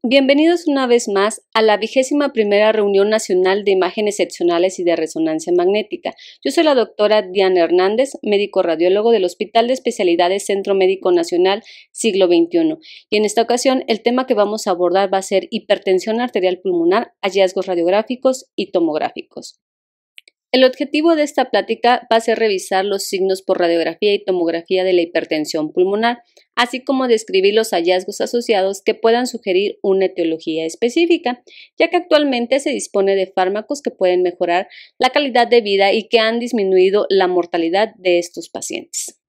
Bienvenidos una vez más a la 21ª Reunión Nacional de Imágenes Seccionales y de Resonancia Magnética. Yo soy la doctora Diana Hernández, médico radiólogo del Hospital de Especialidades Centro Médico Nacional Siglo XXI. Y en esta ocasión el tema que vamos a abordar va a ser hipertensión arterial pulmonar, hallazgos radiográficos y tomográficos. El objetivo de esta plática va a ser revisar los signos por radiografía y tomografía de la hipertensión pulmonar, así como describir los hallazgos asociados que puedan sugerir una etiología específica, ya que actualmente se dispone de fármacos que pueden mejorar la calidad de vida y que han disminuido la mortalidad de estos pacientes.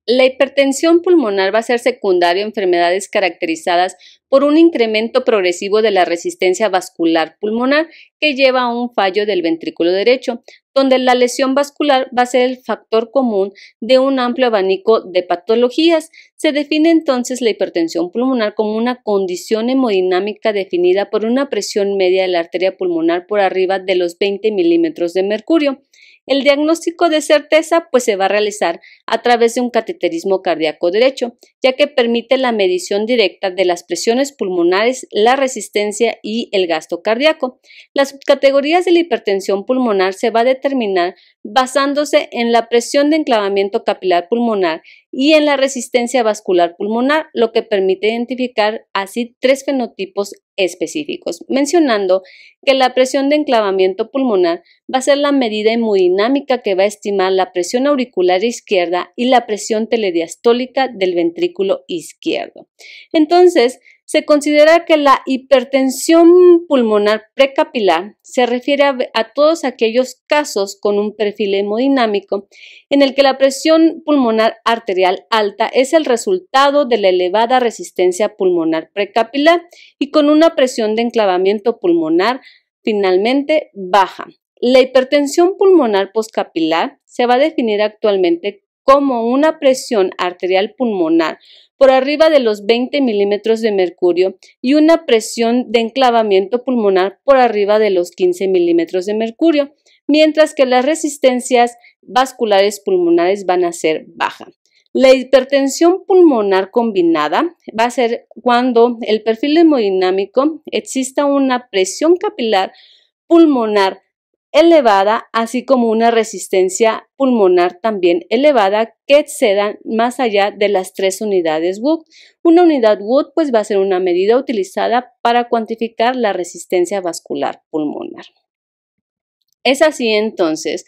La hipertensión pulmonar va a ser secundaria a enfermedades caracterizadas por un incremento progresivo de la resistencia vascular pulmonar que lleva a un fallo del ventrículo derecho, donde la lesión vascular va a ser el factor común de un amplio abanico de patologías. Se define entonces la hipertensión pulmonar como una condición hemodinámica definida por una presión media de la arteria pulmonar por arriba de los 20 milímetros de mercurio. El diagnóstico de certeza se va a realizar a través de un cateterismo cardíaco derecho, ya que permite la medición directa de las presiones pulmonares, la resistencia y el gasto cardíaco. Las subcategorías de la hipertensión pulmonar se va a determinar basándose en la presión de enclavamiento capilar pulmonar y en la resistencia vascular pulmonar, lo que permite identificar así tres fenotipos específicos, mencionando que la presión de enclavamiento pulmonar va a ser la medida hemodinámica que va a estimar la presión auricular izquierda y la presión telediastólica del ventrículo izquierdo. Entonces, se considera que la hipertensión pulmonar precapilar se refiere a todos aquellos casos con un perfil hemodinámico en el que la presión pulmonar arterial alta es el resultado de la elevada resistencia pulmonar precapilar y con una presión de enclavamiento pulmonar finalmente baja. La hipertensión pulmonar postcapilar se va a definir actualmente como una presión arterial pulmonar por arriba de los 20 milímetros de mercurio y una presión de enclavamiento pulmonar por arriba de los 15 milímetros de mercurio, mientras que las resistencias vasculares pulmonares van a ser bajas. La hipertensión pulmonar combinada va a ser cuando el perfil hemodinámico exista una presión capilar pulmonar elevada, así como una resistencia pulmonar también elevada que excedan más allá de las 3 unidades Wood. Una unidad Wood va a ser una medida utilizada para cuantificar la resistencia vascular pulmonar. Es así entonces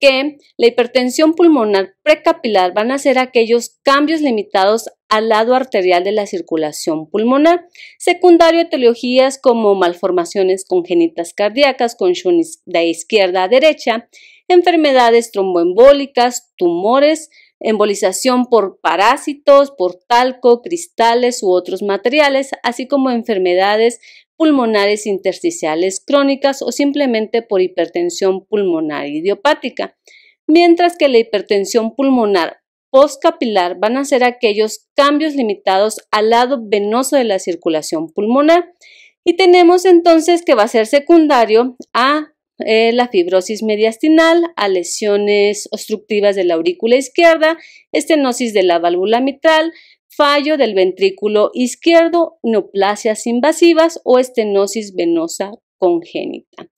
que la hipertensión pulmonar precapilar van a ser aquellos cambios limitados al lado arterial de la circulación pulmonar, secundario a etiologías como malformaciones congénitas cardíacas con shunt de izquierda a derecha, enfermedades tromboembólicas, tumores, embolización por parásitos, por talco, cristales u otros materiales, así como enfermedades pulmonares intersticiales crónicas o simplemente por hipertensión pulmonar idiopática, mientras que la hipertensión pulmonar postcapilar van a ser aquellos cambios limitados al lado venoso de la circulación pulmonar. Y tenemos entonces que va a ser secundario a la fibrosis mediastinal, a lesiones obstructivas de la aurícula izquierda, estenosis de la válvula mitral, fallo del ventrículo izquierdo, neoplasias invasivas o estenosis venosa congénita.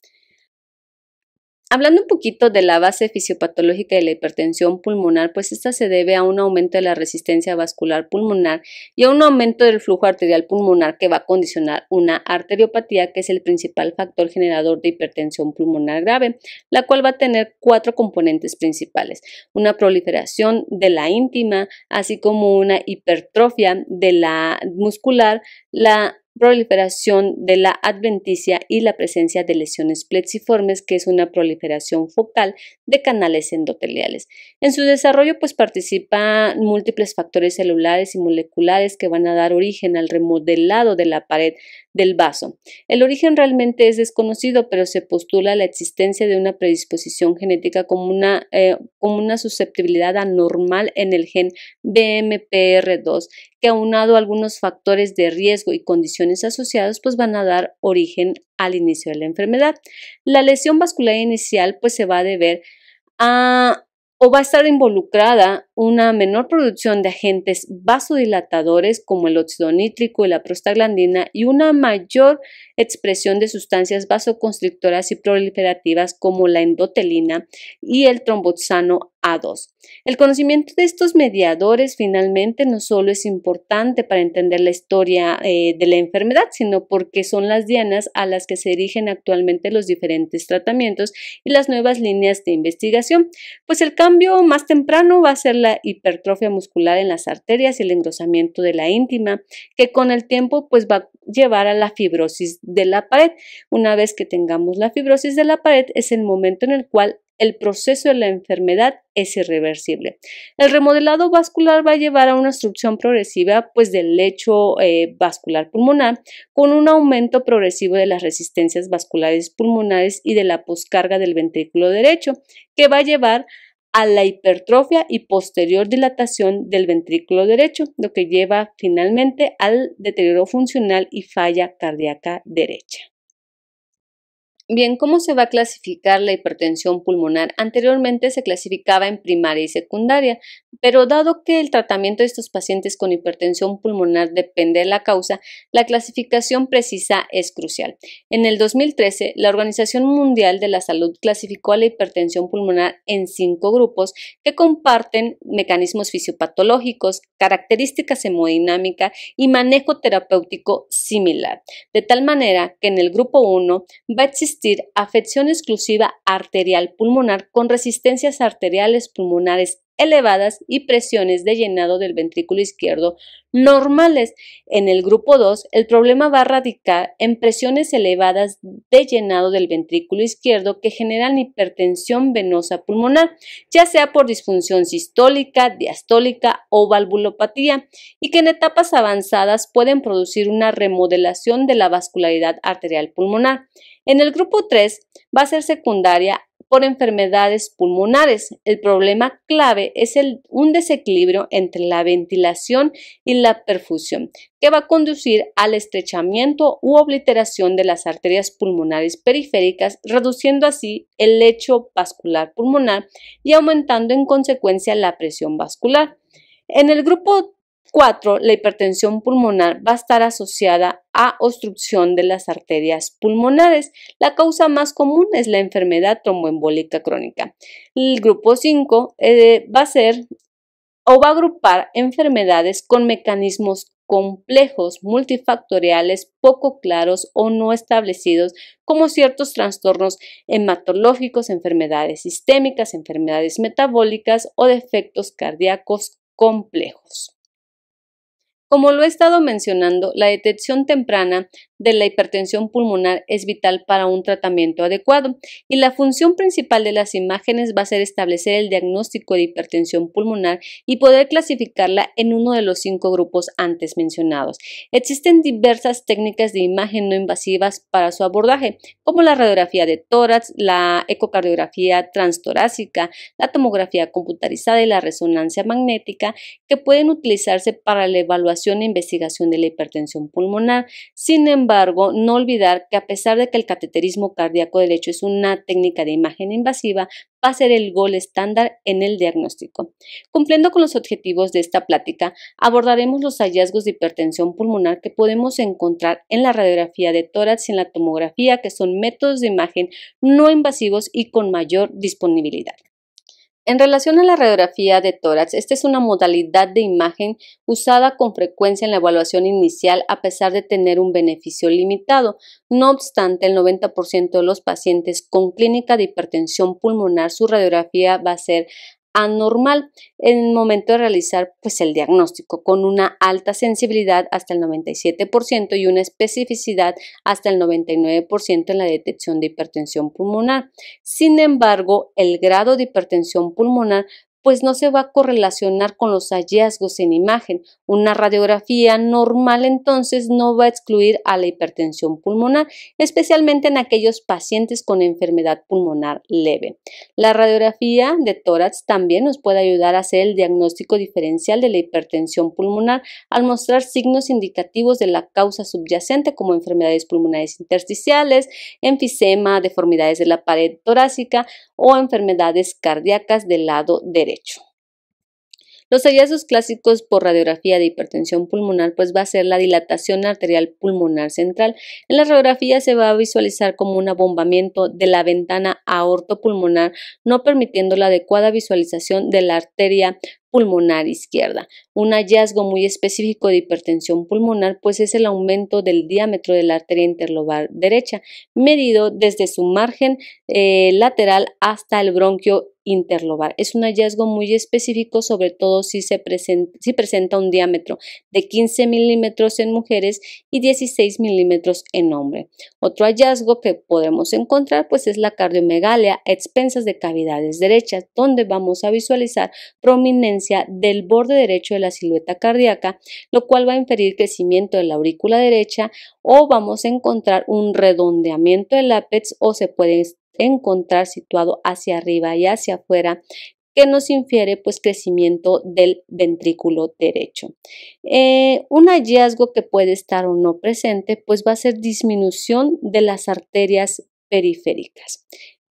Hablando un poquito de la base fisiopatológica de la hipertensión pulmonar, esta se debe a un aumento de la resistencia vascular pulmonar y a un aumento del flujo arterial pulmonar que va a condicionar una arteriopatía, que es el principal factor generador de hipertensión pulmonar grave, la cual va a tener 4 componentes principales: una proliferación de la íntima, así como una hipertrofia de la muscular, la proliferación de la adventicia y la presencia de lesiones plexiformes, que es una proliferación focal de canales endoteliales. En su desarrollo participan múltiples factores celulares y moleculares que van a dar origen al remodelado de la pared del vaso. El origen realmente es desconocido, pero se postula la existencia de una predisposición genética como una susceptibilidad anormal en el gen BMPR2, que aunado a algunos factores de riesgo y condiciones asociadas van a dar origen al inicio de la enfermedad. La lesión vascular inicial se va a deber a o va a estar involucrada una menor producción de agentes vasodilatadores como el óxido nítrico y la prostaglandina y una mayor expresión de sustancias vasoconstrictoras y proliferativas como la endotelina y el tromboxano A2. El conocimiento de estos mediadores finalmente no solo es importante para entender la historia de la enfermedad, sino porque son las dianas a las que se dirigen actualmente los diferentes tratamientos y las nuevas líneas de investigación, pues el cambio más temprano va a ser la hipertrofia muscular en las arterias y el engrosamiento de la íntima, que con el tiempo pues va a llevar a la fibrosis de la pared. Una vez que tengamos la fibrosis de la pared es el momento en el cual el proceso de la enfermedad es irreversible. El remodelado vascular va a llevar a una obstrucción progresiva pues, del lecho vascular pulmonar, con un aumento progresivo de las resistencias vasculares pulmonares y de la poscarga del ventrículo derecho, que va a llevar a la hipertrofia y posterior dilatación del ventrículo derecho, lo que lleva finalmente al deterioro funcional y falla cardíaca derecha. Bien, ¿cómo se va a clasificar la hipertensión pulmonar? Anteriormente se clasificaba en primaria y secundaria, pero dado que el tratamiento de estos pacientes con hipertensión pulmonar depende de la causa, la clasificación precisa es crucial. En el 2013, la Organización Mundial de la Salud clasificó a la hipertensión pulmonar en 5 grupos que comparten mecanismos fisiopatológicos, características hemodinámicas y manejo terapéutico similar, de tal manera que en el grupo 1 va a existir afección exclusiva arterial pulmonar con resistencias arteriales pulmonares elevadas y presiones de llenado del ventrículo izquierdo normales. En el grupo 2, el problema va a radicar en presiones elevadas de llenado del ventrículo izquierdo que generan hipertensión venosa pulmonar, ya sea por disfunción sistólica, diastólica o valvulopatía, y que en etapas avanzadas pueden producir una remodelación de la vascularidad arterial pulmonar. En el grupo 3 va a ser secundaria por enfermedades pulmonares. El problema clave es un desequilibrio entre la ventilación y la perfusión, que va a conducir al estrechamiento u obliteración de las arterias pulmonares periféricas, reduciendo así el lecho vascular pulmonar y aumentando en consecuencia la presión vascular. En el grupo 4, la hipertensión pulmonar va a estar asociada a obstrucción de las arterias pulmonares. La causa más común es la enfermedad tromboembólica crónica. El grupo 5 va a agrupar enfermedades con mecanismos complejos, multifactoriales, poco claros o no establecidos, como ciertos trastornos hematológicos, enfermedades sistémicas, enfermedades metabólicas o defectos cardíacos complejos. Como lo he estado mencionando, la detección temprana de la hipertensión pulmonar es vital para un tratamiento adecuado y la función principal de las imágenes va a ser establecer el diagnóstico de hipertensión pulmonar y poder clasificarla en uno de los 5 grupos antes mencionados. Existen diversas técnicas de imagen no invasivas para su abordaje, como la radiografía de tórax, la ecocardiografía transtorácica, la tomografía computarizada y la resonancia magnética, que pueden utilizarse para la evaluación e investigación de la hipertensión pulmonar. Sin embargo, no olvidar que a pesar de que el cateterismo cardíaco derecho es una técnica de imagen invasiva, va a ser el gold estándar en el diagnóstico. Cumpliendo con los objetivos de esta plática, abordaremos los hallazgos de hipertensión pulmonar que podemos encontrar en la radiografía de tórax y en la tomografía, que son métodos de imagen no invasivos y con mayor disponibilidad. En relación a la radiografía de tórax, esta es una modalidad de imagen usada con frecuencia en la evaluación inicial a pesar de tener un beneficio limitado. No obstante, el 90% de los pacientes con clínica de hipertensión pulmonar, su radiografía va a ser anormal en el momento de realizar el diagnóstico, con una alta sensibilidad hasta el 97% y una especificidad hasta el 99% en la detección de hipertensión pulmonar. Sin embargo, el grado de hipertensión pulmonar pues no se va a correlacionar con los hallazgos en imagen. Una radiografía normal entonces no va a excluir a la hipertensión pulmonar, especialmente en aquellos pacientes con enfermedad pulmonar leve. La radiografía de tórax también nos puede ayudar a hacer el diagnóstico diferencial de la hipertensión pulmonar al mostrar signos indicativos de la causa subyacente como enfermedades pulmonares intersticiales, enfisema, deformidades de la pared torácica o enfermedades cardíacas del lado derecho. Los hallazgos clásicos por radiografía de hipertensión pulmonar pues va a ser la dilatación arterial pulmonar central. En la radiografía se va a visualizar como un abombamiento de la ventana aortopulmonar, no permitiendo la adecuada visualización de la arteria pulmonar izquierda. Un hallazgo muy específico de hipertensión pulmonar pues es el aumento del diámetro de la arteria interlobar derecha, medido desde su margen lateral hasta el bronquio interlobar. Es un hallazgo muy específico, sobre todo si presenta un diámetro de 15 milímetros en mujeres y 16 milímetros en hombre. Otro hallazgo que podemos encontrar pues es la cardiomegalia a expensas de cavidades derechas, donde vamos a visualizar prominencia del borde derecho de la silueta cardíaca, lo cual va a inferir crecimiento de la aurícula derecha, o vamos a encontrar un redondeamiento del ápex, o se puede encontrar situado hacia arriba y hacia afuera, que nos infiere pues crecimiento del ventrículo derecho. Un hallazgo que puede estar o no presente pues va a ser disminución de las arterias periféricas.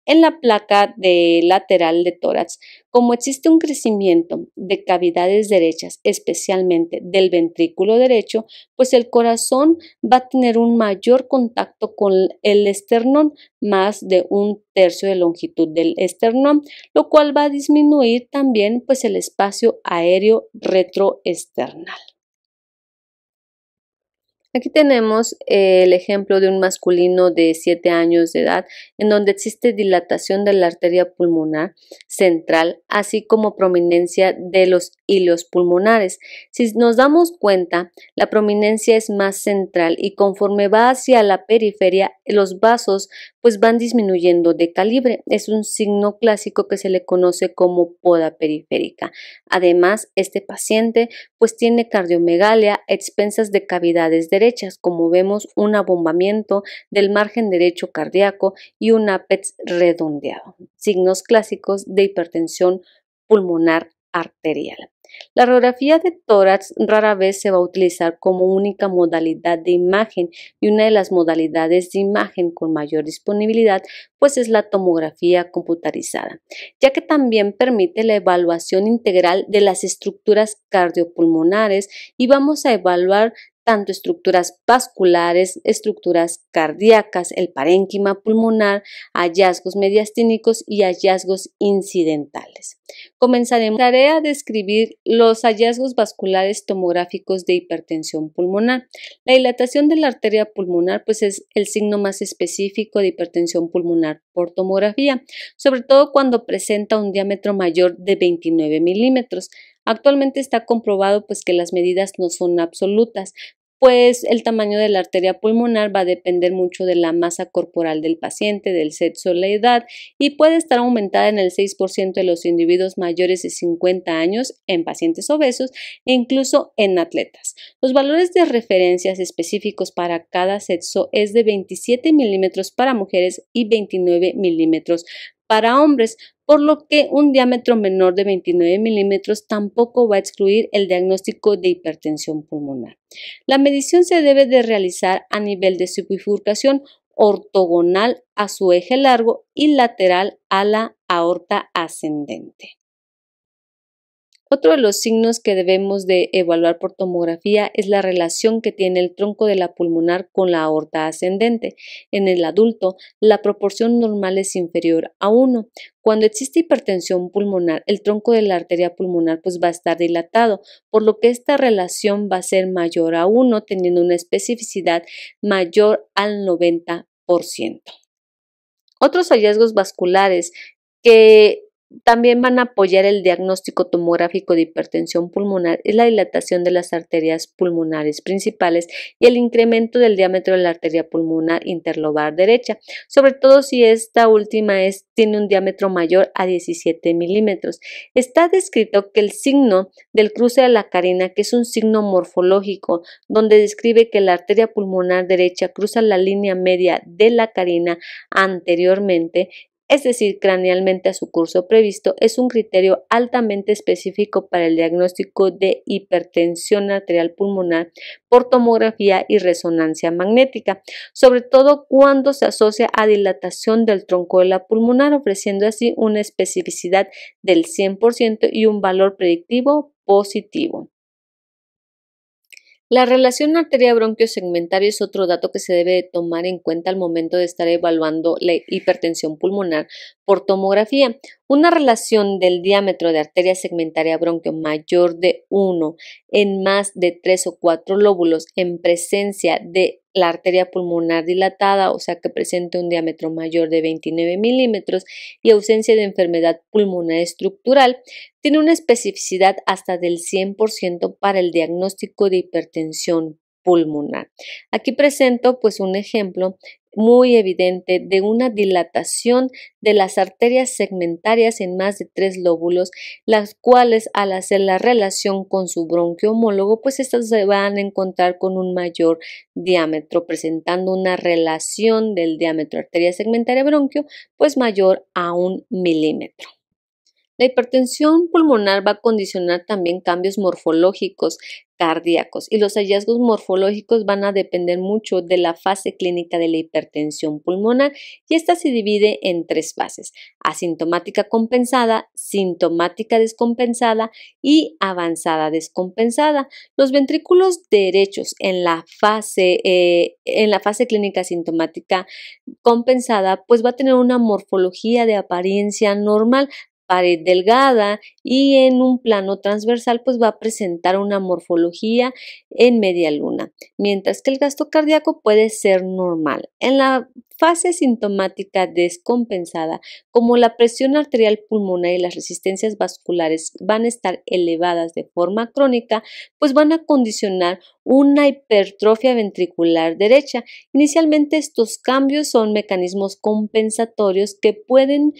En la placa lateral de tórax, como existe un crecimiento de cavidades derechas, especialmente del ventrículo derecho, pues el corazón va a tener un mayor contacto con el esternón, más de 1/3 de longitud del esternón, lo cual va a disminuir también pues el espacio aéreo retroesternal. Aquí tenemos el ejemplo de un masculino de 7 años de edad en donde existe dilatación de la arteria pulmonar central, así como prominencia de los hilos pulmonares. Si nos damos cuenta, la prominencia es más central y conforme va hacia la periferia, los vasos pues van disminuyendo de calibre. Es un signo clásico que se le conoce como poda periférica. Además, este paciente pues tiene cardiomegalia a expensas de cavidades derechas, como vemos un abombamiento del margen derecho cardíaco y un ápex redondeado, signos clásicos de hipertensión pulmonar arterial. La radiografía de tórax rara vez se va a utilizar como única modalidad de imagen, y una de las modalidades de imagen con mayor disponibilidad pues es la tomografía computarizada, ya que también permite la evaluación integral de las estructuras cardiopulmonares y vamos a evaluar tanto estructuras vasculares, estructuras cardíacas, el parénquima pulmonar, hallazgos mediastínicos y hallazgos incidentales. Comenzaremos a describir los hallazgos vasculares tomográficos de hipertensión pulmonar. La dilatación de la arteria pulmonar pues es el signo más específico de hipertensión pulmonar por tomografía, sobre todo cuando presenta un diámetro mayor de 29 milímetros. Actualmente está comprobado pues que las medidas no son absolutas, pues el tamaño de la arteria pulmonar va a depender mucho de la masa corporal del paciente, del sexo, la edad, y puede estar aumentada en el 6% de los individuos mayores de 50 años, en pacientes obesos e incluso en atletas. Los valores de referencias específicos para cada sexo es de 27 milímetros para mujeres y 29 milímetros para hombres, por lo que un diámetro menor de 29 milímetros tampoco va a excluir el diagnóstico de hipertensión pulmonar. La medición se debe de realizar a nivel de su bifurcación ortogonal a su eje largo y lateral a la aorta ascendente. Otro de los signos que debemos de evaluar por tomografía es la relación que tiene el tronco de la pulmonar con la aorta ascendente. En el adulto, la proporción normal es inferior a 1. Cuando existe hipertensión pulmonar, el tronco de la arteria pulmonar pues va a estar dilatado, por lo que esta relación va a ser mayor a 1, teniendo una especificidad mayor al 90%. Otros hallazgos vasculares que también van a apoyar el diagnóstico tomográfico de hipertensión pulmonar es la dilatación de las arterias pulmonares principales y el incremento del diámetro de la arteria pulmonar interlobar derecha, sobre todo si esta última tiene un diámetro mayor a 17 milímetros. Está descrito que el signo del cruce de la carina, que es un signo morfológico donde describe que la arteria pulmonar derecha cruza la línea media de la carina anteriormente, es decir, cranealmente a su curso previsto, es un criterio altamente específico para el diagnóstico de hipertensión arterial pulmonar por tomografía y resonancia magnética, sobre todo cuando se asocia a dilatación del tronco de la pulmonar, ofreciendo así una especificidad del 100% y un valor predictivo positivo. La relación arteria-bronquio segmentario es otro dato que se debe tomar en cuenta al momento de estar evaluando la hipertensión pulmonar por tomografía. Una relación del diámetro de arteria segmentaria bronquio mayor de 1 en más de 3 o 4 lóbulos en presencia de la arteria pulmonar dilatada, o sea que presente un diámetro mayor de 29 milímetros y ausencia de enfermedad pulmonar estructural, tiene una especificidad hasta del 100% para el diagnóstico de hipertensión pulmonar. Aquí presento pues un ejemplo muy evidente de una dilatación de las arterias segmentarias en más de 3 lóbulos, las cuales al hacer la relación con su bronquio homólogo, pues estas se van a encontrar con un mayor diámetro, presentando una relación del diámetro arteria segmentaria bronquio, pues mayor a 1 milímetro. La hipertensión pulmonar va a condicionar también cambios morfológicos cardíacos y los hallazgos morfológicos van a depender mucho de la fase clínica de la hipertensión pulmonar y esta se divide en 3 fases: asintomática compensada, sintomática descompensada y avanzada descompensada. Los ventrículos derechos en la fase clínica sintomática compensada pues va a tener una morfología de apariencia normal, pared delgada, y en un plano transversal pues va a presentar una morfología en media luna, mientras que el gasto cardíaco puede ser normal. En la fase sintomática descompensada, como la presión arterial pulmonar y las resistencias vasculares van a estar elevadas de forma crónica, pues van a condicionar una hipertrofia ventricular derecha. Inicialmente estos cambios son mecanismos compensatorios que pueden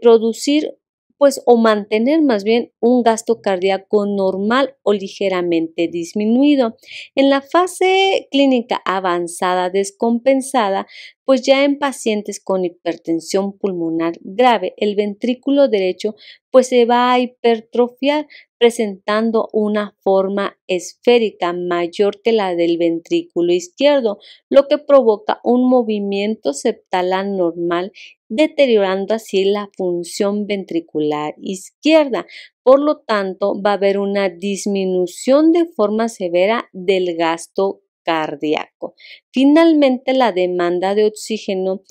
producir pues o mantener más bien un gasto cardíaco normal o ligeramente disminuido. En la fase clínica avanzada descompensada, pues ya en pacientes con hipertensión pulmonar grave, el ventrículo derecho pues se va a hipertrofiar, presentando una forma esférica mayor que la del ventrículo izquierdo, lo que provoca un movimiento septal anormal, deteriorando así la función ventricular izquierda. Por lo tanto, va a haber una disminución de forma severa del gasto cardíaco. Finalmente, la demanda de oxígeno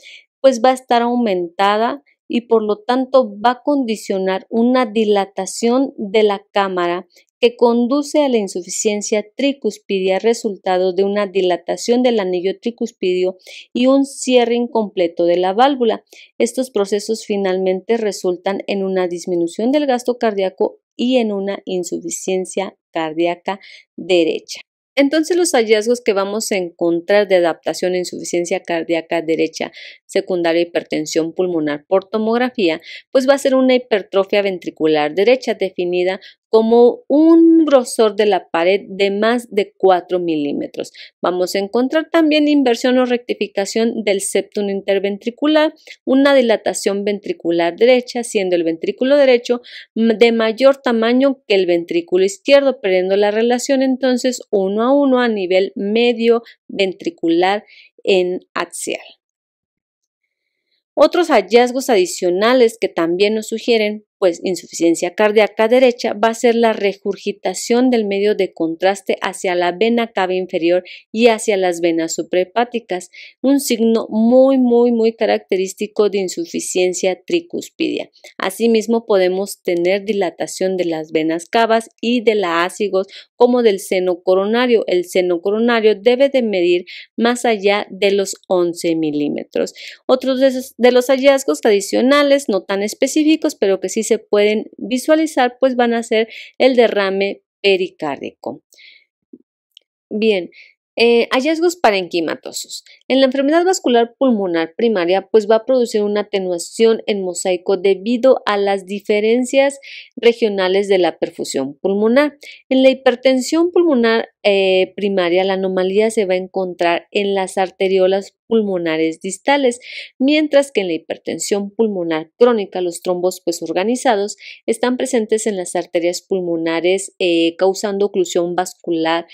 pues va a estar aumentada y por lo tanto va a condicionar una dilatación de la cámara que conduce a la insuficiencia tricuspidia, resultado de una dilatación del anillo tricuspidio y un cierre incompleto de la válvula. Estos procesos finalmente resultan en una disminución del gasto cardíaco y en una insuficiencia cardíaca derecha. Entonces, los hallazgos que vamos a encontrar de adaptación a insuficiencia cardíaca derecha secundaria a hipertensión pulmonar por tomografía, pues va a ser una hipertrofia ventricular derecha definida como un grosor de la pared de más de 4 milímetros. Vamos a encontrar también inversión o rectificación del septum interventricular, una dilatación ventricular derecha, siendo el ventrículo derecho de mayor tamaño que el ventrículo izquierdo, perdiendo la relación entonces 1 a 1 a nivel medio ventricular en axial. Otros hallazgos adicionales que también nos sugieren pues insuficiencia cardíaca derecha va a ser la regurgitación del medio de contraste hacia la vena cava inferior y hacia las venas suprahepáticas, un signo muy característico de insuficiencia tricuspidia. Asimismo podemos tener dilatación de las venas cavas y de la ácigos como del seno coronario. El seno coronario debe de medir más allá de los 11 milímetros. Otros de los hallazgos adicionales, no tan específicos, pero que sí se se pueden visualizar, pues van a ser el derrame pericárdico. Bien, hallazgos parenquimatosos. En la enfermedad vascular pulmonar primaria, pues va a producir una atenuación en mosaico debido a las diferencias regionales de la perfusión pulmonar. En la hipertensión pulmonar primaria, la anomalía se va a encontrar en las arteriolas pulmonares distales, mientras que en la hipertensión pulmonar crónica, los trombos pues organizados están presentes en las arterias pulmonares causando oclusión vascular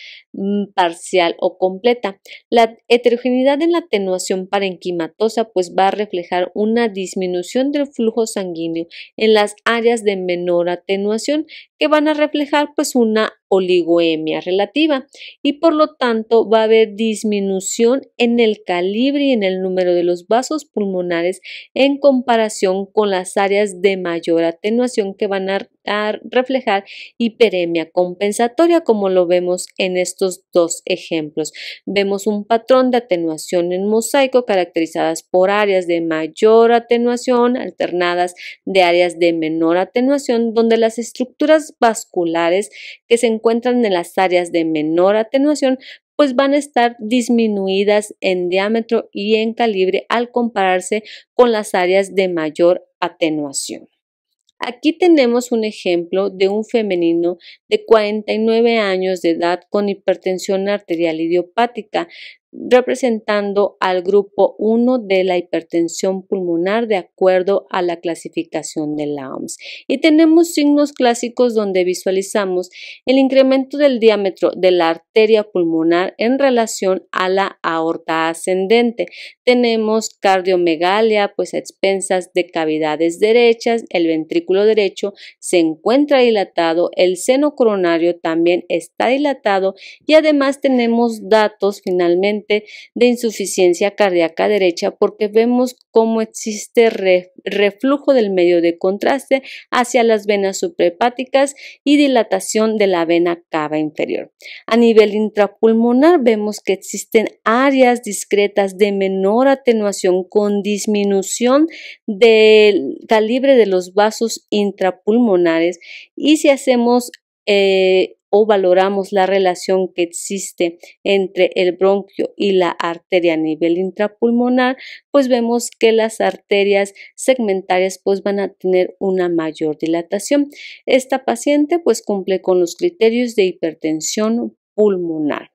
parcial o completa. La heterogeneidad en la atenuación parenquimatosa pues va a reflejar una disminución del flujo sanguíneo en las áreas de menor atenuación que van a reflejar pues una oligoemia relativa y por lo tanto va a haber disminución en el calibre y en el número de los vasos pulmonares en comparación con las áreas de mayor atenuación que van a reflejar hiperemia compensatoria, como lo vemos en estos dos ejemplos. Vemos un patrón de atenuación en mosaico caracterizadas por áreas de mayor atenuación alternadas de áreas de menor atenuación, donde las estructuras vasculares que se encuentran en las áreas de menor atenuación pues van a estar disminuidas en diámetro y en calibre al compararse con las áreas de mayor atenuación. Aquí tenemos un ejemplo de un femenino de 49 años de edad con hipertensión arterial idiopática, representando al grupo 1 de la hipertensión pulmonar de acuerdo a la clasificación de la OMS. Y tenemos signos clásicos donde visualizamos el incremento del diámetro de la arteria pulmonar en relación a la aorta ascendente. Tenemos cardiomegalia, pues a expensas de cavidades derechas, el ventrículo derecho se encuentra dilatado, el seno coronario también está dilatado y además tenemos datos finalmente de insuficiencia cardíaca derecha porque vemos cómo existe reflujo del medio de contraste hacia las venas suprahepáticas y dilatación de la vena cava inferior. A nivel intrapulmonar vemos que existen áreas discretas de menor atenuación con disminución del calibre de los vasos intrapulmonares y si hacemos o valoramos la relación que existe entre el bronquio y la arteria a nivel intrapulmonar, pues vemos que las arterias segmentarias pues van a tener una mayor dilatación. Esta paciente pues cumple con los criterios de hipertensión pulmonar.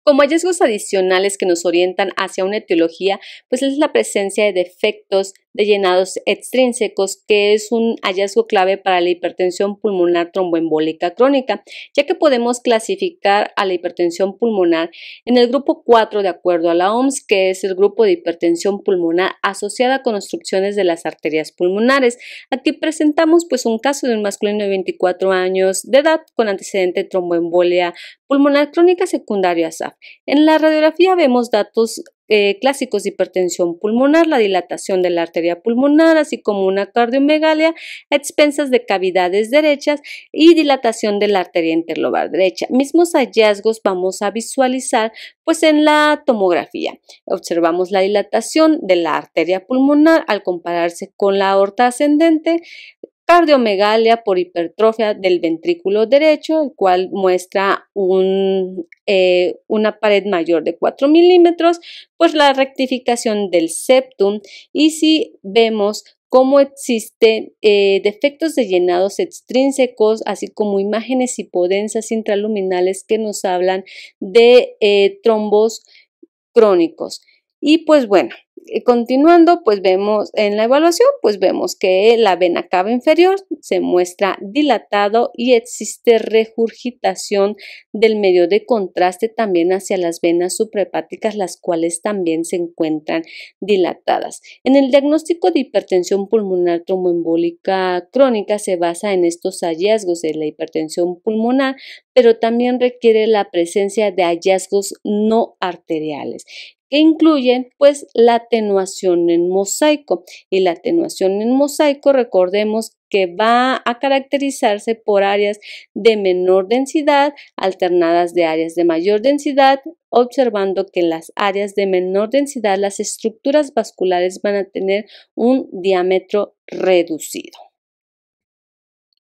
Como hallazgos adicionales que nos orientan hacia una etiología, pues es la presencia de defectos de llenados extrínsecos, que es un hallazgo clave para la hipertensión pulmonar tromboembólica crónica, ya que podemos clasificar a la hipertensión pulmonar en el grupo 4 de acuerdo a la OMS, que es el grupo de hipertensión pulmonar asociada con obstrucciones de las arterias pulmonares. Aquí presentamos pues un caso de un masculino de 24 años de edad con antecedente de tromboembolia pulmonar crónica secundaria a SAF. En la radiografía vemos datos clásicos de hipertensión pulmonar, la dilatación de la arteria pulmonar, así como una cardiomegalia a expensas de cavidades derechas y dilatación de la arteria interlobar derecha. Mismos hallazgos vamos a visualizar pues en la tomografía. Observamos la dilatación de la arteria pulmonar al compararse con la aorta ascendente, cardiomegalia por hipertrofia del ventrículo derecho, el cual muestra una pared mayor de 4 milímetros, pues la rectificación del septum y si vemos cómo existen defectos de llenados extrínsecos, así como imágenes hipodensas intraluminales que nos hablan de trombos crónicos. Y pues bueno, continuando, pues vemos en la evaluación, pues vemos que la vena cava inferior se muestra dilatado y existe regurgitación del medio de contraste también hacia las venas suprahepáticas, las cuales también se encuentran dilatadas. En el diagnóstico de hipertensión pulmonar tromboembólica crónica se basa en estos hallazgos de la hipertensión pulmonar, pero también requiere la presencia de hallazgos no arteriales, que incluyen pues la atenuación en mosaico y la atenuación en mosaico recordemos que va a caracterizarse por áreas de menor densidad alternadas de áreas de mayor densidad observando que en las áreas de menor densidad las estructuras vasculares van a tener un diámetro reducido.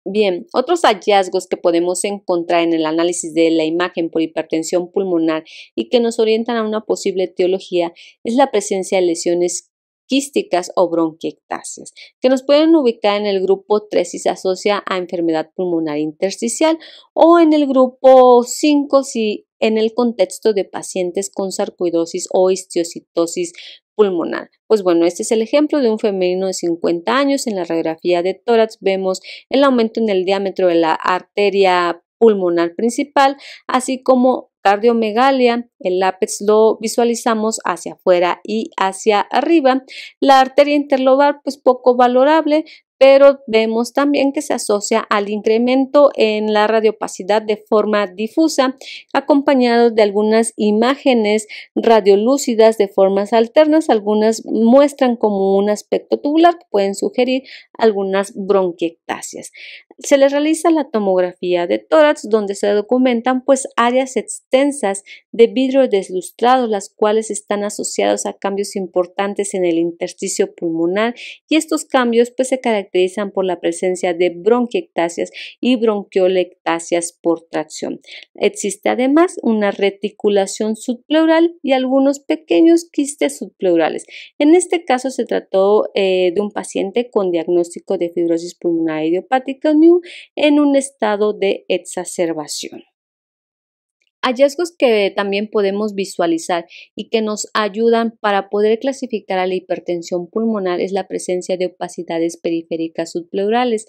Bien, otros hallazgos que podemos encontrar en el análisis de la imagen por hipertensión pulmonar y que nos orientan a una posible etiología es la presencia de lesiones quísticas o bronquiectasias, que nos pueden ubicar en el grupo 3 si se asocia a enfermedad pulmonar intersticial o en el grupo 5 si en el contexto de pacientes con sarcoidosis o histiocytosis pulmonar. Pues bueno, este es el ejemplo de un femenino de 50 años. En la radiografía de tórax vemos el aumento en el diámetro de la arteria pulmonar principal, así como cardiomegalia. El ápex lo visualizamos hacia afuera y hacia arriba. La arteria interlobar, pues poco valorable, pero vemos también que se asocia al incremento en la radiopacidad de forma difusa, acompañado de algunas imágenes radiolúcidas de formas alternas. Algunas muestran como un aspecto tubular que pueden sugerir algunas bronquiectasias. Se les realiza la tomografía de tórax, donde se documentan pues áreas extensas de vidrio deslustrado, las cuales están asociados a cambios importantes en el intersticio pulmonar, y estos cambios pues se caracterizan por la presencia de bronquiectasias y bronquiolectasias por tracción. Existe además una reticulación subpleural y algunos pequeños quistes subpleurales. En este caso se trató de un paciente con diagnóstico de fibrosis pulmonar idiopática en un estado de exacerbación. Hallazgos que también podemos visualizar y que nos ayudan para poder clasificar a la hipertensión pulmonar es la presencia de opacidades periféricas subpleurales,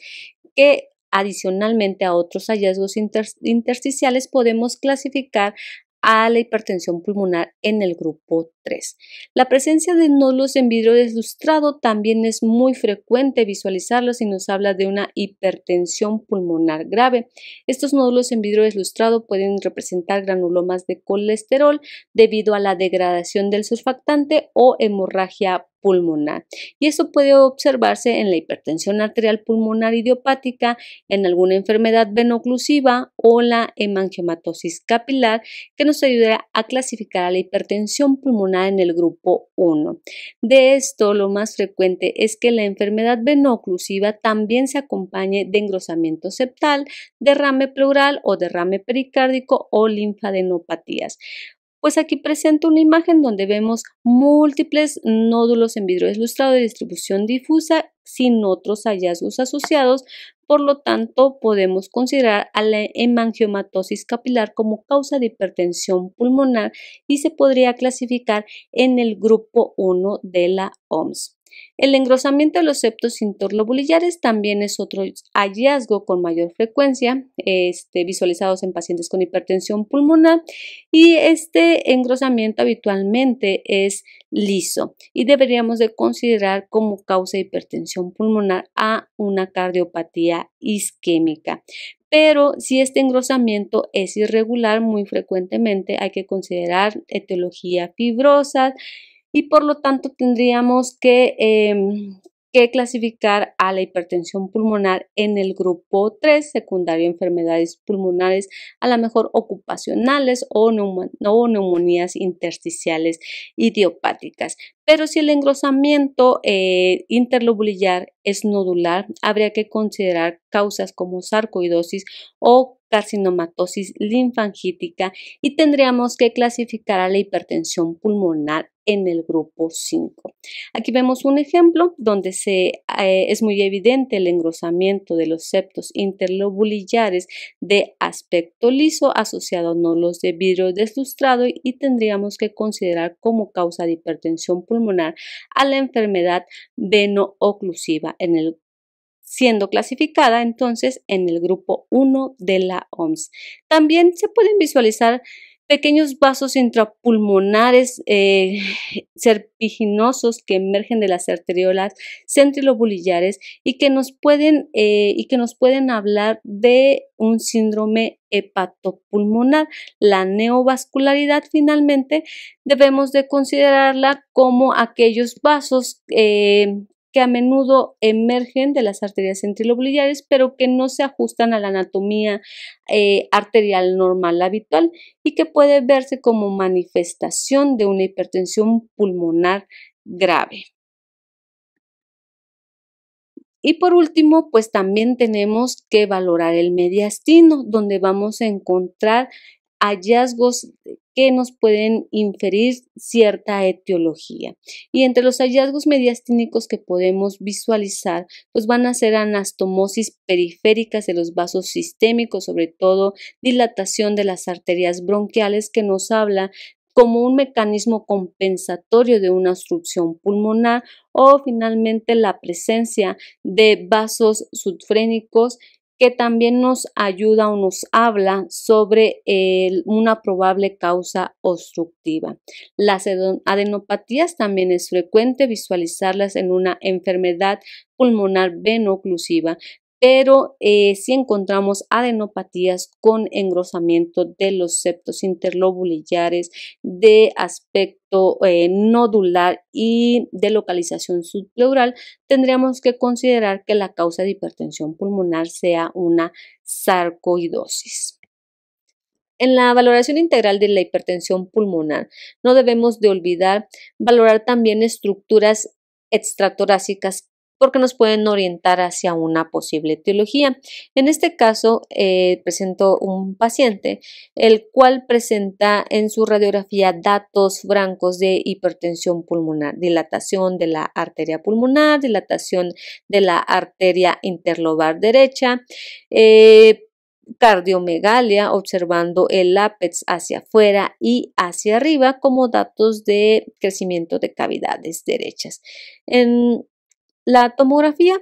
que adicionalmente a otros hallazgos intersticiales podemos clasificar a la hipertensión pulmonar en el grupo 3. La presencia de nódulos en vidrio deslustrado también es muy frecuente visualizarlos y nos habla de una hipertensión pulmonar grave. Estos nódulos en vidrio deslustrado pueden representar granulomas de colesterol debido a la degradación del surfactante o hemorragia pulmonar, y eso puede observarse en la hipertensión arterial pulmonar idiopática, en alguna enfermedad veno-oclusiva o la hemangiomatosis capilar, que nos ayudará a clasificar a la hipertensión pulmonar en el grupo 1. De esto, lo más frecuente es que la enfermedad veno-oclusiva también se acompañe de engrosamiento septal, derrame pleural o derrame pericárdico o linfadenopatías. Pues aquí presento una imagen donde vemos múltiples nódulos en vidrio deslustrado de distribución difusa sin otros hallazgos asociados. Por lo tanto, podemos considerar a la hemangiomatosis capilar como causa de hipertensión pulmonar y se podría clasificar en el grupo 1 de la OMS. El engrosamiento de los septos interlobulillares también es otro hallazgo con mayor frecuencia, visualizados en pacientes con hipertensión pulmonar, y este engrosamiento habitualmente es liso y deberíamos de considerar como causa de hipertensión pulmonar a una cardiopatía isquémica. Pero si este engrosamiento es irregular, muy frecuentemente hay que considerar etiología fibrosa, y por lo tanto tendríamos que clasificar a la hipertensión pulmonar en el grupo 3, secundario a enfermedades pulmonares, a lo mejor ocupacionales o neumonías intersticiales idiopáticas. Pero si el engrosamiento interlobulillar es nodular, habría que considerar causas como sarcoidosis o carcinomatosis linfangítica, y tendríamos que clasificar a la hipertensión pulmonar en el grupo 5. Aquí vemos un ejemplo donde es muy evidente el engrosamiento de los septos interlobulillares de aspecto liso asociado a nódulos de vidrio deslustrado, y tendríamos que considerar como causa de hipertensión pulmonar a la enfermedad veno-oclusiva, siendo clasificada entonces en el grupo 1 de la OMS. También se pueden visualizar pequeños vasos intrapulmonares serpiginosos que emergen de las arteriolas centrilobulillares y que nos pueden hablar de un síndrome hepatopulmonar. La neovascularidad finalmente debemos de considerarla como aquellos vasos que a menudo emergen de las arterias centrilobulares, pero que no se ajustan a la anatomía arterial normal habitual y que puede verse como manifestación de una hipertensión pulmonar grave. Y por último, pues también tenemos que valorar el mediastino, donde vamos a encontrar hallazgos que nos pueden inferir cierta etiología. Y entre los hallazgos mediastínicos que podemos visualizar, pues van a ser anastomosis periféricas de los vasos sistémicos, sobre todo dilatación de las arterias bronquiales, que nos habla como un mecanismo compensatorio de una obstrucción pulmonar, o finalmente la presencia de vasos subfrénicos, que también nos ayuda o nos habla sobre una probable causa obstructiva. Las adenopatías también es frecuente visualizarlas en una enfermedad pulmonar veno-oclusiva, pero si encontramos adenopatías con engrosamiento de los septos interlobulares de aspecto nodular y de localización subpleural, tendríamos que considerar que la causa de hipertensión pulmonar sea una sarcoidosis. En la valoración integral de la hipertensión pulmonar, no debemos de olvidar valorar también estructuras extratorácicas porque nos pueden orientar hacia una posible etiología. En este caso, presento un paciente, el cual presenta en su radiografía datos francos de hipertensión pulmonar, dilatación de la arteria pulmonar, dilatación de la arteria interlobar derecha, cardiomegalia, observando el ápex hacia afuera y hacia arriba como datos de crecimiento de cavidades derechas. En la tomografía,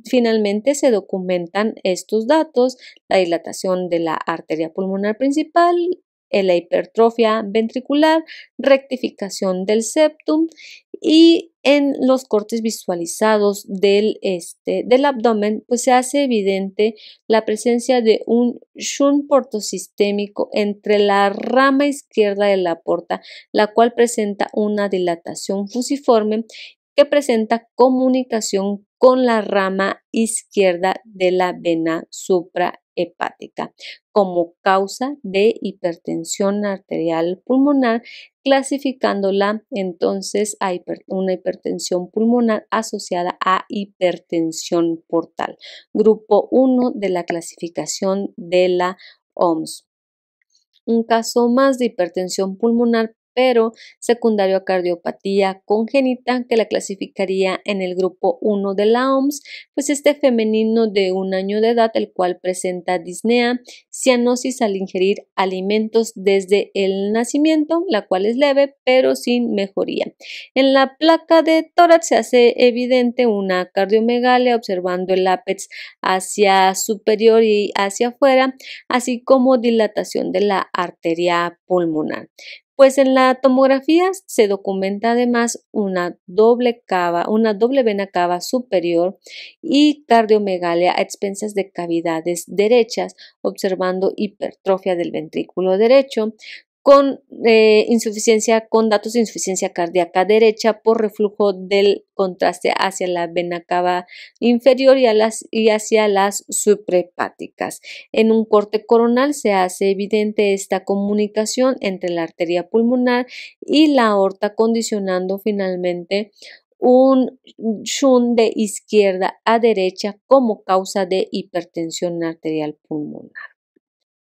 finalmente se documentan estos datos: la dilatación de la arteria pulmonar principal, la hipertrofia ventricular, rectificación del septum, y en los cortes visualizados del abdomen, pues se hace evidente la presencia de un shunt portosistémico entre la rama izquierda de la aorta, la cual presenta una dilatación fusiforme que presenta comunicación con la rama izquierda de la vena suprahepática como causa de hipertensión arterial pulmonar, clasificándola entonces a una hipertensión pulmonar asociada a hipertensión portal, grupo 1 de la clasificación de la OMS. Un caso más de hipertensión pulmonar, pero secundario a cardiopatía congénita, que la clasificaría en el grupo 1 de la OMS, pues femenino de 1 año de edad, el cual presenta disnea, cianosis al ingerir alimentos desde el nacimiento, la cual es leve, pero sin mejoría. En la placa de tórax se hace evidente una cardiomegalia, observando el ápex hacia superior y hacia afuera, así como dilatación de la arteria pulmonar. Pues en la tomografía se documenta además una doble vena cava superior y cardiomegalia a expensas de cavidades derechas, observando hipertrofia del ventrículo derecho, con datos de insuficiencia cardíaca derecha por reflujo del contraste hacia la vena cava inferior y hacia las suprahepáticas. En un corte coronal se hace evidente esta comunicación entre la arteria pulmonar y la aorta, condicionando finalmente un shunt de izquierda a derecha como causa de hipertensión arterial pulmonar.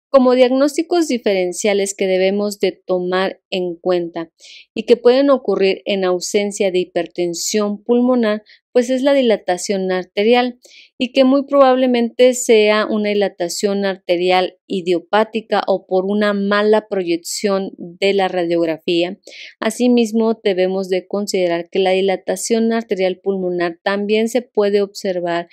Como diagnósticos diferenciales que debemos de tomar en cuenta y que pueden ocurrir en ausencia de hipertensión pulmonar, pues es la dilatación arterial, y que muy probablemente sea una dilatación arterial idiopática o por una mala proyección de la radiografía. Asimismo, debemos de considerar que la dilatación arterial pulmonar también se puede observar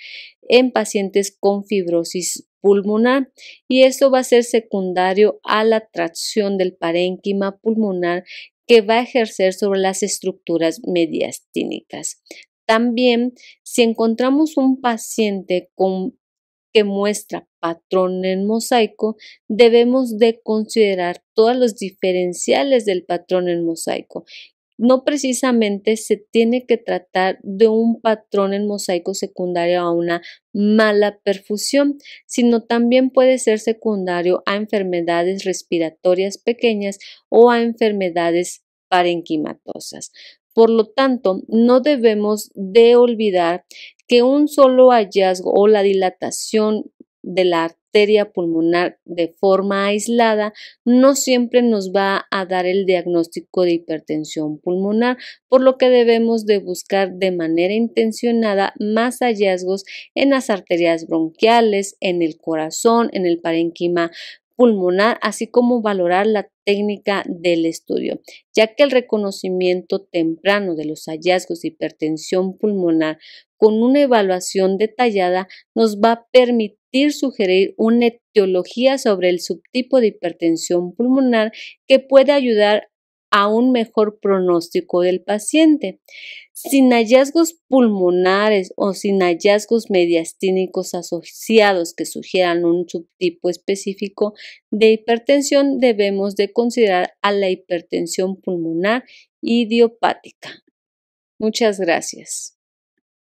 en pacientes con fibrosis pulmonar, y esto va a ser secundario a la tracción del parénquima pulmonar que va a ejercer sobre las estructuras mediastínicas. También, si encontramos un paciente que muestra patrón en mosaico, debemos de considerar todos los diferenciales del patrón en mosaico, no precisamente se tiene que tratar de un patrón en mosaico secundario a una mala perfusión, sino también puede ser secundario a enfermedades respiratorias pequeñas o a enfermedades parenquimatosas. Por lo tanto, no debemos de olvidar que un solo hallazgo o la dilatación de la arteria pulmonar de forma aislada no siempre nos va a dar el diagnóstico de hipertensión pulmonar, por lo que debemos de buscar de manera intencionada más hallazgos en las arterias bronquiales, en el corazón, en el parénquima pulmonar, así como valorar la técnica del estudio, ya que el reconocimiento temprano de los hallazgos de hipertensión pulmonar con una evaluación detallada nos va a permitir sugerir una etiología sobre el subtipo de hipertensión pulmonar que puede ayudar a un mejor pronóstico del paciente. Sin hallazgos pulmonares o sin hallazgos mediastínicos asociados que sugieran un subtipo específico de hipertensión, debemos de considerar a la hipertensión pulmonar idiopática. Muchas gracias.